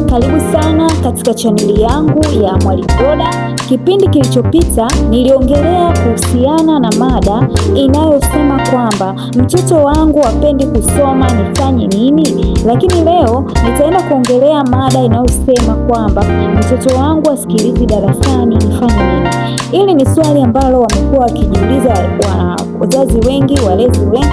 Karibu sana katika chaneli yangu ya Mwalimu Roda. Kipindi kilichopita niliongelea kuhusiana na mada inayosema kwamba mtoto wangu hapendi kusoma, nifanye nini? Lakini leo nitaenda kuongelea mada inayosema kwamba mtoto wangu asikilizi darasani, nifanye nini? Hili ni swali ambalo wamekuwa wakijiuliza wazazi wengi, walezi wengi,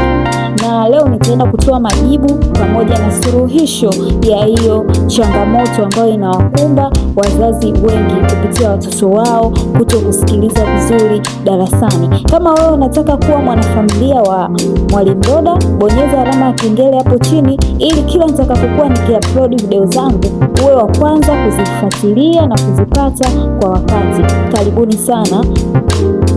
na leo nitaenda kutoa majibu pamoja na suluhisho ya hiyo changamoto ambayo inawakumba wazazi wengi kupitia watoto wao kuto kusikiliza vizuri darasani. Kama wewe unataka kuwa mwanafamilia wa Mwalimu Roda, bonyeza alama ya kengele hapo chini ili kila nitakapokuwa nikiupload video zangu uwe wa kwanza kuzifuatilia na kuzipata kwa wakati. Karibuni sana.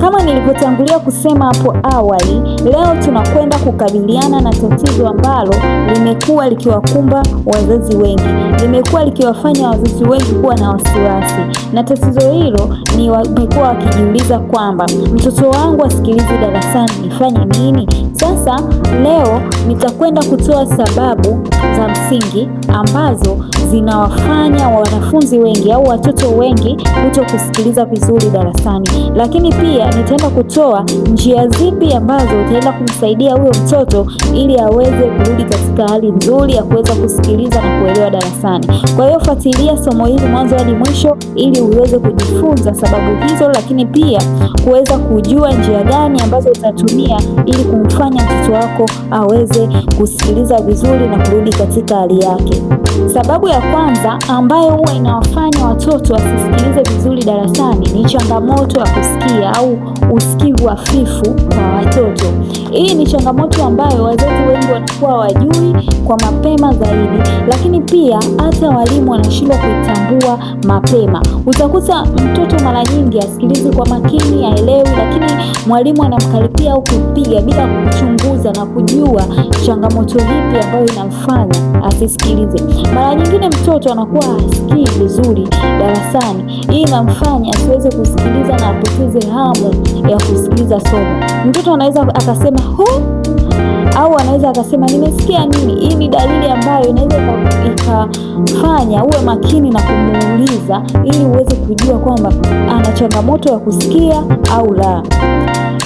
Kama nilivyotangulia kusema hapo awali, leo tunakwenda kukabiliana na tatizo ambalo limekuwa likiwakumba wazazi wengi. Limekuwa likiwafanya wazazi wengi kuwa na wasiwasi. Na tatizo hilo ni wamekuwa wakijiuliza kwamba mtoto wangu asikilizi darasani, nifanye nini? Sasa leo nitakwenda kutoa sababu za msingi ambazo zinawafanya wanafunzi wengi au watoto wengi kuto kusikiliza vizuri darasani. Lakini pia nitaenda kutoa njia zipi ambazo utaenda kumsaidia huyo mtoto ili aweze kurudi katika hali nzuri ya kuweza kusikiliza na kuelewa darasani. Kwa hiyo fuatilia somo hili mwanzo hadi mwisho ili uweze kujifunza sababu hizo, lakini pia kuweza kujua njia gani ambazo utatumia ili kumfanya mtoto wako aweze kusikiliza vizuri na kurudi katika hali yake. Sababu ya kwanza ambayo huwa inawafanya watoto wasisikilize vizuri darasani ni changamoto ya kusikia au usikivu hafifu kwa watoto. Hii ni changamoto ambayo wazazi wengi wanakuwa wajui kwa mapema zaidi, lakini pia hata walimu wanashindwa kuitambua mapema. Utakuta mtoto mara nyingi asikilizi kwa makini, haelewi, lakini mwalimu anamkaripia au kumpiga bila kuchunguza na kujua changamoto ipi ambayo inamfanya asisikilize. Mara nyingine mtoto anakuwa hasikii vizuri darasani. Hii inamfanya asiweze kusikiliza na apoteze hamu ya kusikiliza somo. Mtoto anaweza akasema au anaweza akasema nimesikia nini. Hii ni dalili ambayo inaweza ikafanya uwe makini na kumuuliza ili uweze kujua kwamba ana changamoto ya kusikia au la.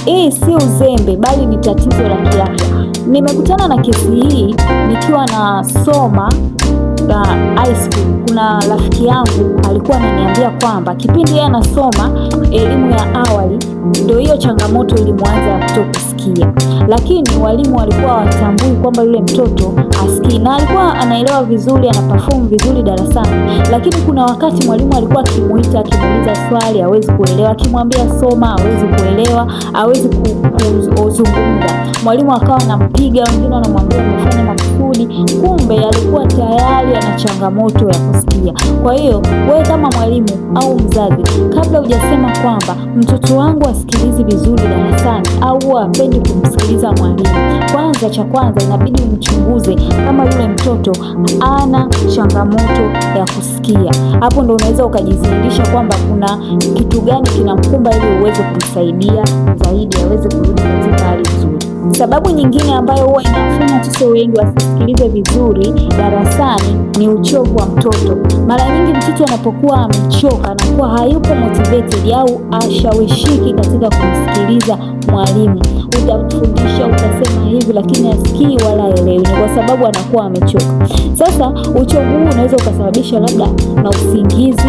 Hii si uzembe bali ni tatizo la kiafya. Nimekutana na kesi hii nikiwa nasoma high school. Kuna rafiki yangu alikuwa ananiambia kwamba kipindi yeye anasoma elimu ya awali ndio hiyo changamoto ilimwanza ya kutokusikia, lakini walimu walikuwa hawatambui kwamba yule mtoto asikii, na alikuwa anaelewa vizuri, anaperform vizuri darasani, lakini kuna wakati mwalimu alikuwa akimuita, akimuuliza swali hawezi kuelewa, akimwambia soma hawezi kuelewa, hawezi kuzungumza. Mwalimu akawa anampiga, wengine wanamwambia umefanya makusudi, kumbe alikuwa tayari ana changamoto ya kusikia. Kwa hiyo wewe kama mwalimu au mzazi, kabla hujasema kwamba mtoto wangu asikilizi vizuri darasani au hapendi kumsikiliza mwalimu, cha kwanza inabidi umchunguze kama yule mtoto ana changamoto ya kusikia. Hapo ndo unaweza ukajidhihirisha kwamba kuna kitu gani kinamkumba ili uweze kumsaidia zaidi aweze kurudi katika hali nzuri. Sababu nyingine ambayo huwa inafanya watoto wengi wasisikilize vizuri darasani ni uchovu wa mtoto. Mara nyingi mtoto anapokuwa amechoka, anakuwa hayupo motivated au ashawishiki katika kumsikiliza mwalimu. Utamfundisha, utasema hivi, lakini asikii wala haelewi, ni kwa sababu anakuwa amechoka. Sasa uchovu huu unaweza ukasababisha labda na usingizi.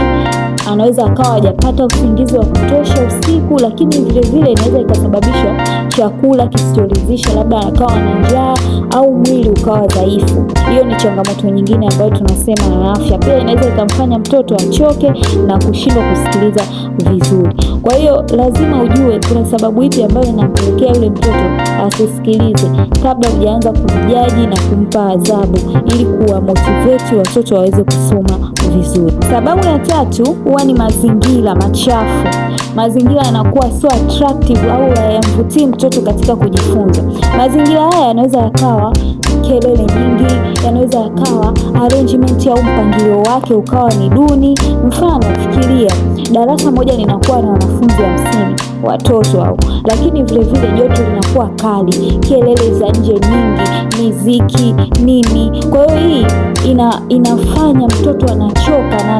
Anaweza akawa hajapata usingizi wa kutosha usiku, lakini vile vile inaweza ikasababisha chakula kisichoridhisha, labda akawa na njaa au mwili ukawa dhaifu. Hiyo ni changamoto nyingine ambayo tunasema ya afya. Pia inaweza ikamfanya mtoto achoke na kushindwa kusikiliza vizuri. Kwa hiyo lazima ujue kuna sababu ipi ambayo inampelekea yule mtoto asisikilize kabla hujaanza kumjaji na kumpa adhabu, ili kuwa motivate watoto waweze kusoma vizuri. Sababu ya tatu huwa ni mazingira machafu. Mazingira yanakuwa so attractive au hayamvutii mtoto katika kujifunza. Mazingira haya yanaweza yakawa kelele nyingi, yanaweza yakawa arrangement au mpangilio wake ukawa ni duni. Mfano, fikiria darasa moja linakuwa na wanafunzi 50 watoto au, lakini vile vile joto linakuwa kali, kelele za nje nyingi, miziki nini. Kwa hiyo hii inafanya mtoto anachoka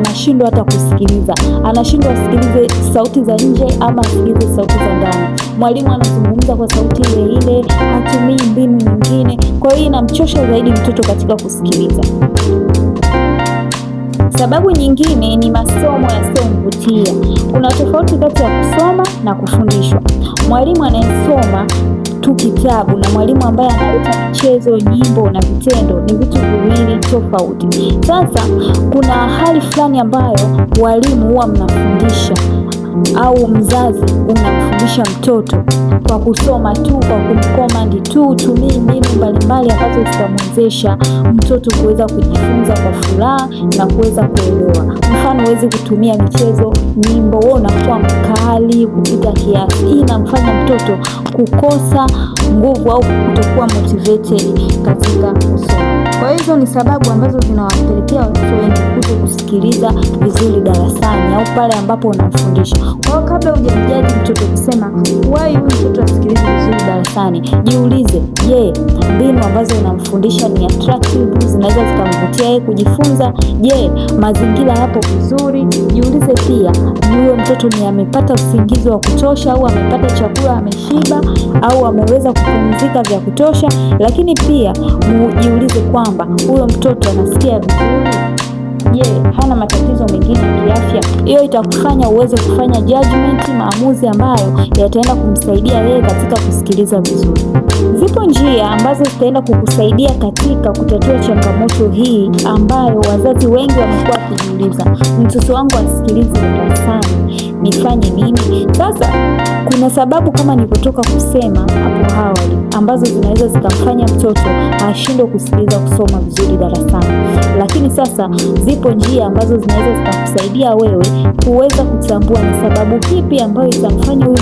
anashindwa hata kusikiliza, anashindwa asikilize sauti za nje ama asikilize sauti za ndani. Mwalimu anazungumza kwa sauti ile ile, hatumii mbinu nyingine, kwa hiyo inamchosha zaidi mtoto katika kusikiliza. Sababu nyingine ni masomo yasiyomvutia. Kuna tofauti kati ya kusoma na kufundishwa. Mwalimu anayesoma tu kitabu na mwalimu ambaye analeta michezo, nyimbo na vitendo ni vitu viwili tofauti. Sasa kuna hali fulani ambayo walimu huwa mnafundisha au mzazi unamfundisha mtoto kwa kusoma tu, kwa kumkomandi tu, tumii mbinu mbalimbali ambazo zitamwezesha mtoto kuweza kujifunza kwa furaha na kuweza kuelewa. Mfano, huwezi kutumia michezo, nyimbo, wewe unakuwa mkali kupita kiasi. Hii inamfanya mtoto kukosa nguvu au kutokuwa motivated katika kusoma. Kwa hizo ni sababu ambazo zinawapelekea watoto wengi kuto kusikiliza vizuri darasani au pale ambapo unamfundisha. Kwa hiyo kabla hujamjaji mtoto kusema why huyu mtoto asikilize vizuri darasani, jiulize, je, mbinu ambazo unamfundisha ni attractive, zinaweza zikamvutia yeye kujifunza? Je, mazingira yapo vizuri? Jiulize pia, ni huyo mtoto ni amepata usingizi wa kutosha au amepata chakula, ameshiba au ameweza kupumzika vya kutosha? Lakini pia jiulize kwamba huyo mtoto anasikia vizuri. Je, hana matatizo mengine ya kiafya? Hiyo itakufanya uweze kufanya judgment, maamuzi ambayo yataenda kumsaidia yeye katika kusikiliza vizuri. Zipo njia ambazo zitaenda kukusaidia katika kutatua changamoto hii ambayo wazazi wengi wamekuwa wakijiuliza, mtoto wangu asikilize darasani, nifanye nini? Sasa kuna sababu kama nilivyotoka kusema hapo awali ambazo zinaweza zikamfanya mtoto ashindwe kusikiliza kusoma vizuri darasani. Lakini sasa zipo njia ambazo zinaweza zikakusaidia wewe kuweza kutambua ni sababu ipi ambayo inamfanya huyu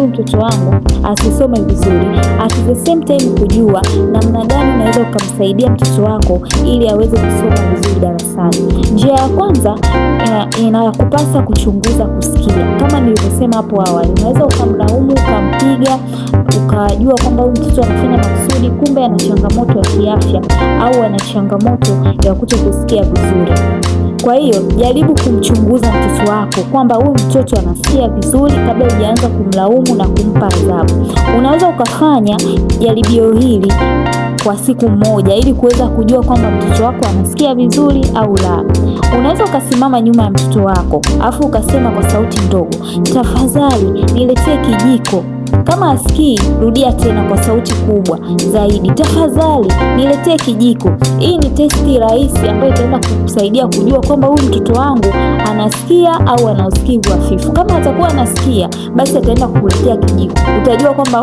mtoto wangu asisome vizuri, at the same time kujua namna gani unaweza ukamsaidia mtoto wako ili aweze kusoma vizuri darasani. Njia ya kwanza inakupasa kuchunguza kusikia. Kama nilivyosema hapo awali, unaweza ukamlaumu, ukampiga, ukajua kwamba huyu mtoto anafanya makusudi, kumbe ana changamoto ya kiafya au ana changamoto ya kutokusikia vizuri. Kwa hiyo jaribu kumchunguza mtoto wako kwamba huyu mtoto anasikia vizuri kabla hujaanza kumlaumu na kumpa adhabu. Unaweza ukafanya jaribio hili kwa siku moja ili kuweza kujua kwamba mtoto wako anasikia vizuri au la. Unaweza ukasimama nyuma ya mtoto wako afu ukasema kwa sauti ndogo, tafadhali niletee kijiko. Kama asikii, rudia tena kwa sauti kubwa zaidi, tafadhali niletee kijiko. Hii ni testi rahisi ambayo itaenda kukusaidia kujua kwamba huyu mtoto wangu anasikia au ana usikivu hafifu. Kama atakuwa anasikia, basi ataenda kukuletea kijiko. Utajua kwamba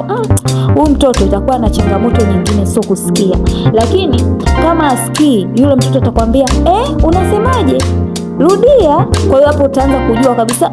huyu mtoto itakuwa na changamoto nyingine, sio kusikia. Lakini kama asikii, yule mtoto atakwambia unasemaje? Rudia. Kwa hiyo hapo utaanza kujua kabisa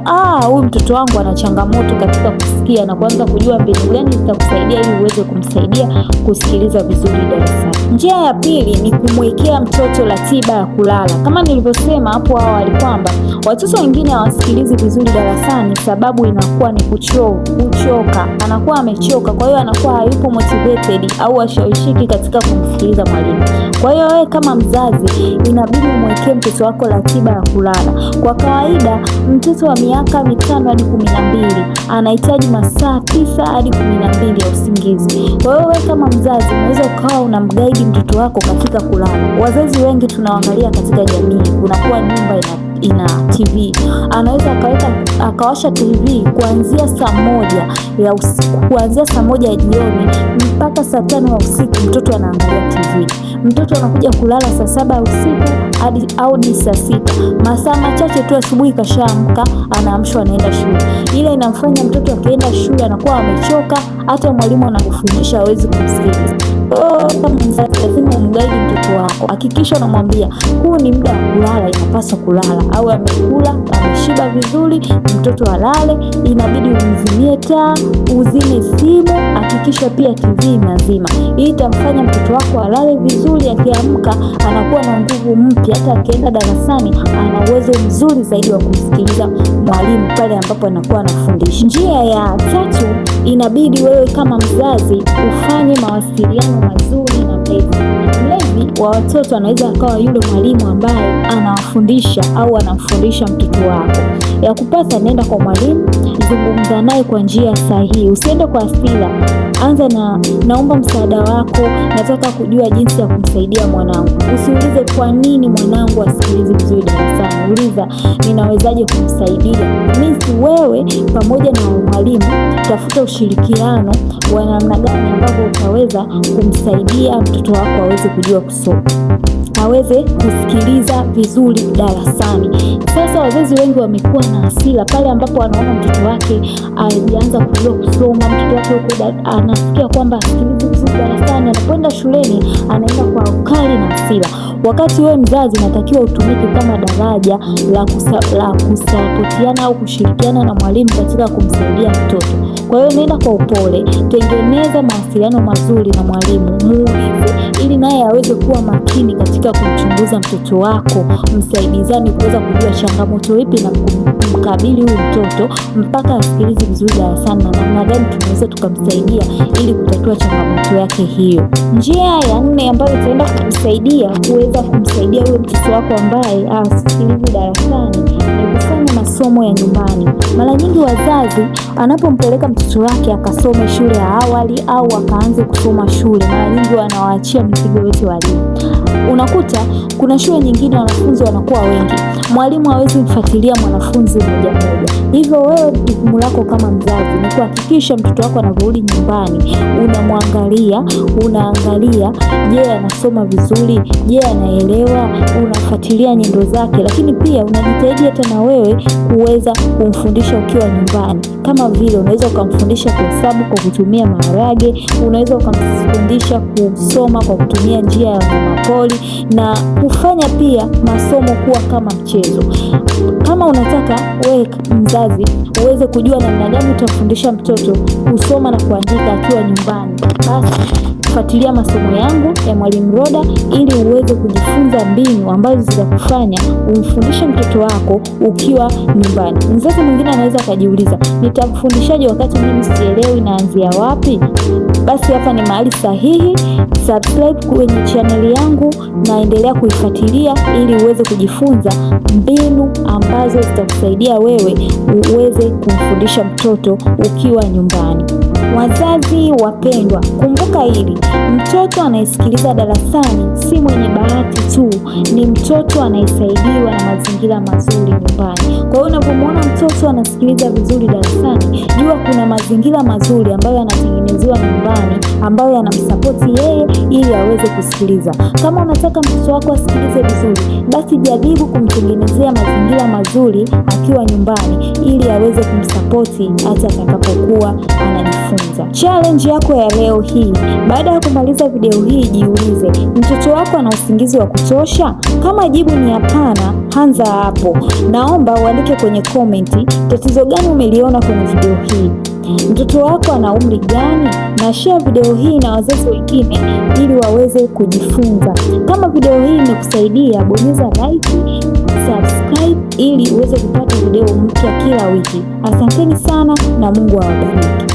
huyu mtoto wangu ana changamoto katika kusikia, na kuanza kujua mbinu gani zitakusaidia ili uweze kumsaidia kusikiliza vizuri darasani. Njia ya pili ni kumwekea mtoto ratiba ya kulala. Kama nilivyosema hapo awali kwamba watoto wengine hawasikilizi vizuri darasani, sababu inakuwa ni kuchoka. Anakuwa amechoka, kwa hiyo anakuwa hayupo motivated au hashawishiki katika kumsikiliza mwalimu. Kwa hiyo wewe kama mzazi inabidi umwekee mtoto wako ratiba ya kulala. Kwa kawaida mtoto wa miaka 5 hadi 12 anahitaji masaa 9 hadi 12 ya usingizi. Kwa hiyo wewe kama mzazi unaweza ukawa unamguide mtoto wako katika kulala. Wazazi wengi tunaangalia katika jamii, kunakuwa nyumba ina TV. Anaweza akawasha TV kuanzia saa 1 ya usiku, kuanzia saa 1 ya jioni mpaka saa 5 ya usiku mtoto anaangalia TV. Mtoto anakuja kulala saa 7 ya usiku hadi saa 6. Masaa machache tu asubuhi kashaamka, anaamshwa anaenda shule. Ile inamfanya mtoto akienda shule anakuwa amechoka, hata mwalimu anakufundisha hawezi kumsikiliza. Kama mzazi lazima umguide mtoto wako. Hakikisha unamwambia huu ni muda wa kulala, inapaswa kulala, au amekula, ameshiba vizuri, mtoto alale. Inabidi umzimie taa, uzime simu, hakikisha pia TV inazima. Hii itamfanya mtoto wako alale vizuri, akiamka anakuwa na nguvu mpya, hata akienda darasani ana uwezo mzuri zaidi wa kumsikiliza mwalimu pale ambapo anakuwa anafundisha. Njia ya tatu, inabidi wewe kama mzazi ufanye mawasiliano mazuri na mlezi. Mlezi wa watoto anaweza akawa yule mwalimu ambaye anakufundisha au anamfundisha mtoto wako. Ya kupasa, nenda kwa mwalimu, zungumza naye kwa njia sahihi. Usiende kwa hasira. Anza na naomba msaada wako, nataka kujua jinsi ya kumsaidia mwanangu. Usiulize kwa nini mwanangu asikilizi vizuri darasani. Uliza ninawezaje kumsaidia. Wewe pamoja na mwalimu tafuta ushirikiano wa namna gani ambavyo utaweza kumsaidia mtoto wako aweze kujua kusoma, aweze kusikiliza vizuri darasani. Sasa wazazi wengi wamekuwa na hasira pale ambapo wanaona mtoto wake alianza kujua kusoma, mtoto wake huko anasikia kwamba asikilize vizuri darasani, anapoenda shuleni anaenda kwa ukali na hasira. Wakati wewe mzazi unatakiwa utumike kama daraja la kusapotiana au kushirikiana na mwalimu katika kumsaidia mtoto. Kwa hiyo nenda kwa upole, tengeneza mawasiliano mazuri na mwalimu, muulize ili naye aweze kuwa makini katika kumchunguza mtoto wako. Msaidizani kuweza kujua changamoto ipi na kumkabili huyu mtoto mpaka asikilize vizuri darasani, na namna gani tunaweza tukamsaidia ili kutatua changamoto yake hiyo. Njia ya 4 ambayo itaenda kukusaidia kuweza kumsaidia huyo mtoto wako ambaye asikilize darasani ni kufanya masomo ya nyumbani. Mara nyingi wazazi anapompeleka mtoto wake akasome shule ya awali au akaanze kusoma shule, mara nyingi wanawaachia mizigo yote walimu. Unakuta kuna shule nyingine wanafunzi wanakuwa wengi, mwalimu hawezi kumfuatilia mwanafunzi mmoja mmoja. Hivyo wewe, jukumu lako kama mzazi ni kuhakikisha mtoto wako anaporudi nyumbani unamwangalia, unaangalia je, anasoma vizuri, je, anaelewa, unafuatilia nyendo zake, lakini pia unajitahidi hata na wewe kuweza kumfundisha ukiwa nyumbani. Kama vile unaweza ukamfundisha kuhesabu kwa kutumia maharage, unaweza ukamfundisha kusoma kwa kutumia njia ya wanyamapori na kufanya pia masomo kuwa kama mchezo. Kama unataka wewe mzazi uweze kujua namna gani utamfundisha mtoto kusoma na kuandika akiwa nyumbani, basi fuatilia masomo yangu ya Mwalimu Roda ili uweze kujifunza mbinu ambazo zitakufanya umfundishe mtoto wako ukiwa nyumbani. Mzazi mwingine anaweza akajiuliza, nitamfundishaje wakati mimi sielewi naanzia wapi? Basi hapa ni mahali sahihi. Subscribe kwenye channel yangu na endelea kuifuatilia ili uweze kujifunza mbinu ambazo zitakusaidia wewe uweze kumfundisha mtoto ukiwa nyumbani. Wazazi wapendwa, kumbuka hili, mtoto anayesikiliza darasani si mwenye bahati tu, ni mtoto anayesaidiwa na mazingira mazuri nyumbani. Kwa hiyo unapomwona mtoto anasikiliza vizuri darasani, jua kuna mazingira mazuri ambayo yanatengenezewa nyumbani ambayo yanamsapoti yeye ili aweze kusikiliza. Kama unataka mtoto wako asikilize vizuri, basi jaribu kumtengenezea mazingira mazuri akiwa nyumbani ili aweze kumsapoti hata atakapokuwa anajifunza. Challenge yako ya leo hii, baada ya kumaliza video hii jiulize, mtoto wako ana usingizi wa kutosha? Kama jibu ni hapana, anza hapo. Naomba uandike kwenye komenti tatizo gani umeliona kwenye video hii. Mtoto wako ana umri gani? Na share video hii na wazazi wengine ili waweze kujifunza. Kama video hii imekusaidia, bonyeza like, subscribe ili uweze kupata video mpya kila wiki. Asanteni sana na Mungu awabariki.